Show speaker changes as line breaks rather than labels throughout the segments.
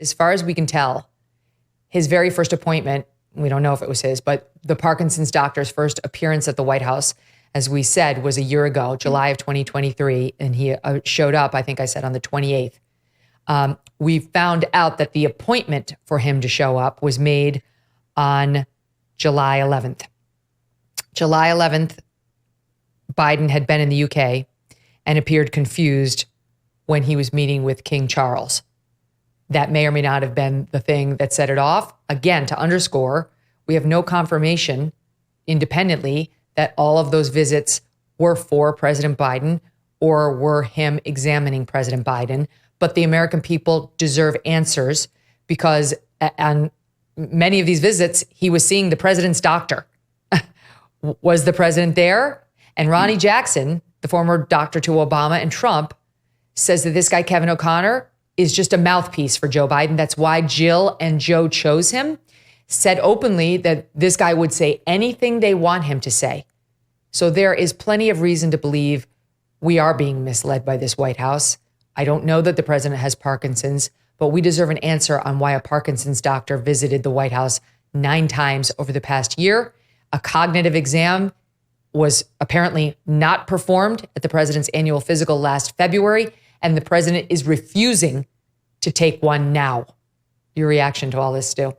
as far as we can tell, his very first appointment, we don't know if it was his, but the Parkinson's doctor's first appearance at the White House, as we said, was a year ago, July of 2023. And he showed up, I think I said, on the 28th. We found out that the appointment for him to show up was made on July 11th. July 11th, Biden had been in the UK and appeared confused when he was meeting with King Charles. That may or may not have been the thing that set it off. Again, to underscore, we have no confirmation independently that all of those visits were for President Biden or were him examining President Biden. But the American people deserve answers because on many of these visits, he was seeing the president's doctor. Was the president there? And Ronnie Jackson, the former doctor to Obama and Trump, says that this guy, Kevin O'Connor, is just a mouthpiece for Joe Biden. That's why Jill and Joe chose him. Said openly that this guy would say anything they want him to say. So there is plenty of reason to believe we are being misled by this White House. I don't know that the president has Parkinson's, but we deserve an answer on why a Parkinson's doctor visited the White House 9 times over the past year. A cognitive exam was apparently not performed at the president's annual physical last February, and the president is refusing to take one now. Your reaction to all this, Stu?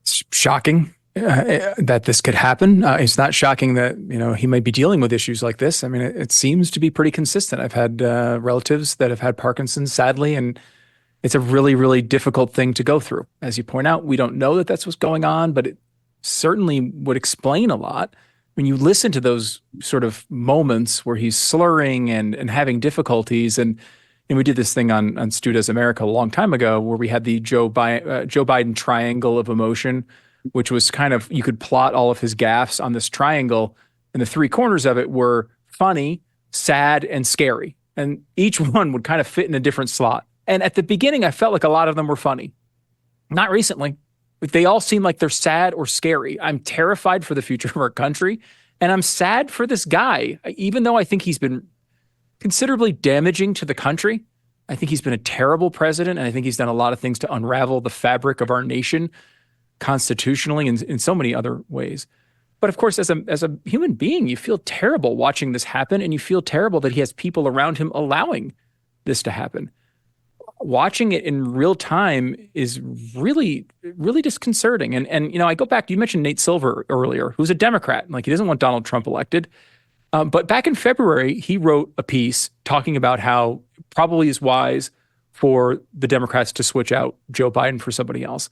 It's shocking that this could happen. It's not shocking that, he might be dealing with issues like this. I mean, it seems to be pretty consistent. I've had relatives that have had Parkinson's, sadly, and it's a really, really difficult thing to go through. As you point out, we don't know that that's what's going on, but it certainly would explain a lot. When you listen to those sort of moments where he's slurring and having difficulties, and we did this thing on Stu Does America a long time ago where we had the Joe Biden triangle of emotion, which was kind of, you could plot all of his gaffes on this triangle, and the 3 corners of it were funny, sad, and scary. And each one would kind of fit in a different slot. And at the beginning, I felt like a lot of them were funny. Not recently. They all seem like they're sad or scary. I'm terrified for the future of our country, and I'm sad for this guy. Even though I think he's been considerably damaging to the country, I think he's been a terrible president, and I think he's done a lot of things to unravel the fabric of our nation constitutionally and in so many other ways. But of course, as a human being, you feel terrible watching this happen, and you feel terrible that he has people around him allowing this to happen. Watching it in real time is really, really disconcerting. And I go back, you mentioned Nate Silver earlier, who's a Democrat. Like, he doesn't want Donald Trump elected. But back in February, he wrote a piece talking about how it probably is wise for the Democrats to switch out Joe Biden for somebody else.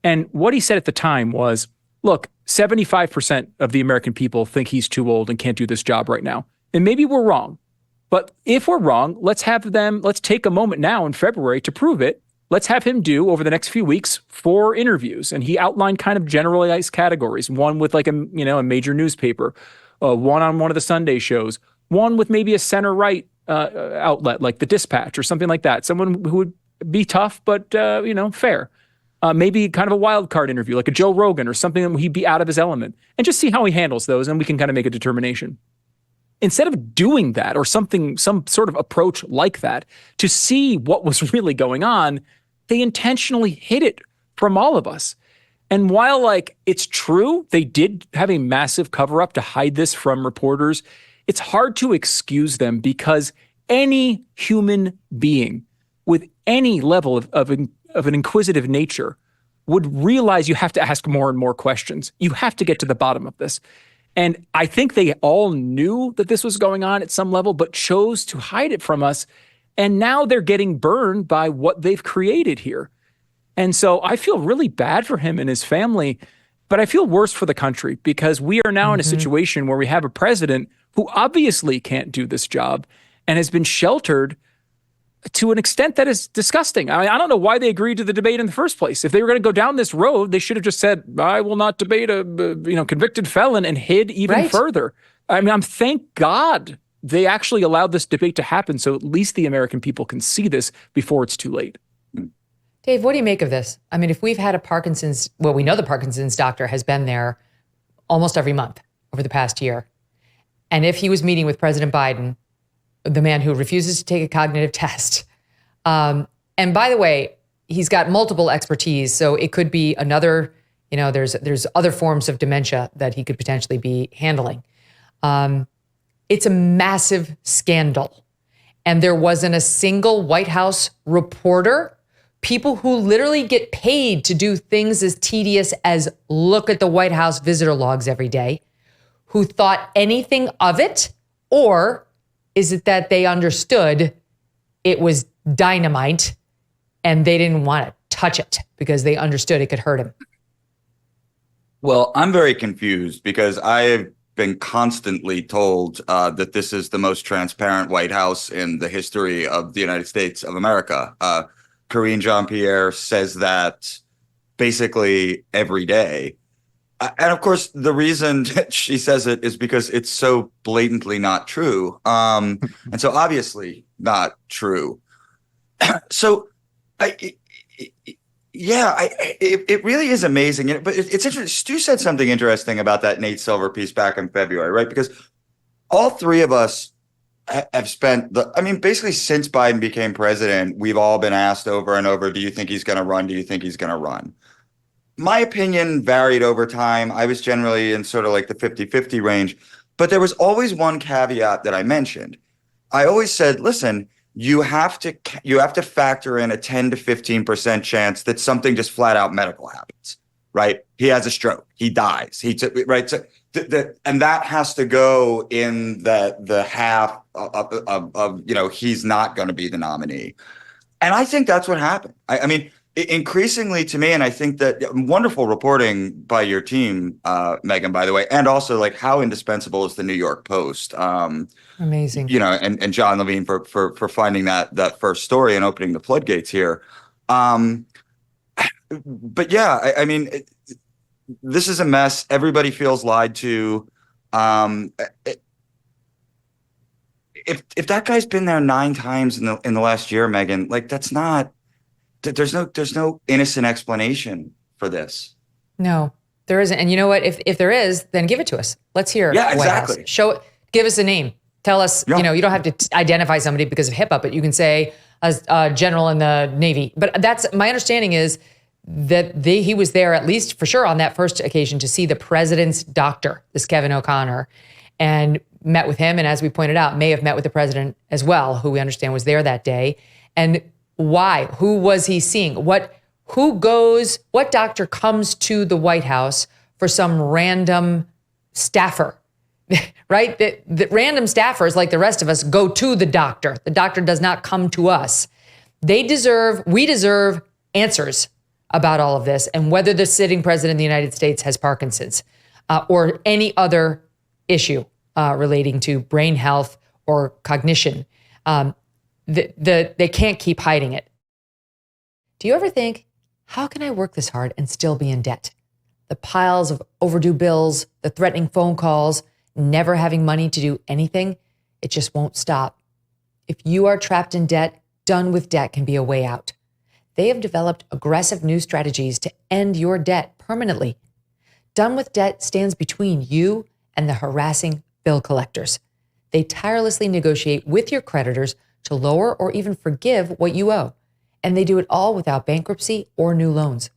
And what he said at the time was, look, 75% of the American people think he's too old and can't do this job right now. And maybe we're wrong. But if we're wrong, let's take a moment now in February to prove it. Let's have him do, over the next few weeks, 4 interviews. And he outlined kind of generalized categories. One with like a major newspaper, one on one of the Sunday shows, one with maybe a center-right outlet like the Dispatch or something like that. Someone who would be tough, but, fair. Maybe kind of a wild card interview like a Joe Rogan or something that he'd be out of his element. And just see how he handles those, and we can kind of make a determination. Instead of doing that or some sort of approach like that to see what was really going on, they intentionally hid it from all of us. And while it's true, they did have a massive cover up to hide this from reporters, it's hard to excuse them because any human being with any level of an inquisitive nature would realize you have to ask more and more questions. You have to get to the bottom of this. And I think they all knew that this was going on at some level, but chose to hide it from us. And now they're getting burned by what they've created here. And so I feel really bad for him and his family, but I feel worse for the country because we are now in a situation where we have a president who obviously can't do this job and has been sheltered to an extent that is disgusting. I don't know why they agreed to the debate in the first place. If they were going to go down this road, they should have just said, I will not debate a convicted felon, and hid even further. I mean, thank God they actually allowed this debate to happen so at least the American people can see this before it's too late.
Dave, what do you make of this? I mean, if we've had we know the Parkinson's doctor has been there almost every month over the past year. And if he was meeting with President Biden, the man who refuses to take a cognitive test, and And by the way, he's got multiple expertise. So it could be another, there's other forms of dementia that he could potentially be handling. It's a massive scandal. And there wasn't a single White House reporter, people who literally get paid to do things as tedious as look at the White House visitor logs every day, who thought anything of it? Or is it that they understood it was dynamite and they didn't want to touch it because they understood it could hurt him?
Well, I'm very confused because I've been constantly told that this is the most transparent White House in the history of the United States of America. Karine Jean-Pierre says that basically every day. And of course, the reason that she says it is because it's so blatantly not true. And so obviously not true. So it really is amazing. But it's interesting. Stu said something interesting about that Nate Silver piece back in February, right? Because all three of us have spent basically since Biden became president, we've all been asked over and over, do you think he's going to run? Do you think he's going to run? My opinion varied over time. I was generally in sort of like the 50-50 range, but there was always one caveat that I mentioned. I always said, listen, you have to factor in a 10 to 15% chance that something just flat out medical happens, right? He has a stroke, he dies, right? So and that has to go in the half of he's not going to be the nominee. And I think that's what happened. I mean, increasingly to me, and I think that wonderful reporting by your team, Megyn, by the way, and also like how indispensable is the New York Post.
Amazing.
And John Levine for finding that first story and opening the floodgates here. But yeah, I mean, this is a mess. Everybody feels lied to. If that guy's been there 9 times in the last year, Megyn, like that's not. There's no innocent explanation for this.
No, there isn't. And you know what? If there is, then give it to us. Let's hear.
Yeah, exactly.
Give us a name. Tell us. Yeah. You don't have to identify somebody because of HIPAA, but you can say a general in the Navy. But that's my understanding is that he was there at least for sure on that first occasion to see the president's doctor, this Kevin O'Connor, and met with him. And as we pointed out, may have met with the president as well, who we understand was there that day. And why? Who was he seeing? What doctor comes to the White House for some random staffer, right? The random staffers, like the rest of us, go to the doctor. The doctor does not come to us. We deserve answers about all of this and whether the sitting president of the United States has Parkinson's or any other issue relating to brain health or cognition. They can't keep hiding it. Do you ever think, how can I work this hard and still be in debt? The piles of overdue bills, the threatening phone calls, never having money to do anything, it just won't stop. If you are trapped in debt, Done with Debt can be a way out. They have developed aggressive new strategies to end your debt permanently. Done with Debt stands between you and the harassing bill collectors. They tirelessly negotiate with your creditors to lower or even forgive what you owe. And they do it all without bankruptcy or new loans.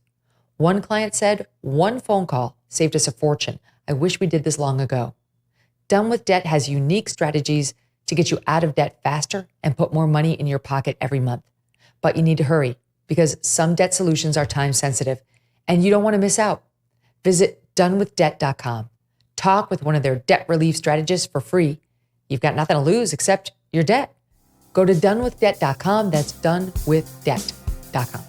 One client said, one phone call saved us a fortune. I wish we did this long ago. Done with Debt has unique strategies to get you out of debt faster and put more money in your pocket every month. But you need to hurry because some debt solutions are time sensitive and you don't want to miss out. Visit donewithdebt.com. Talk with one of their debt relief strategists for free. You've got nothing to lose except your debt. Go to donewithdebt.com. That's donewithdebt.com.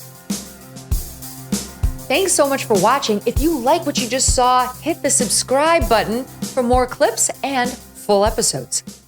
Thanks so much for watching. If you like what you just saw, hit the subscribe button for more clips and full episodes.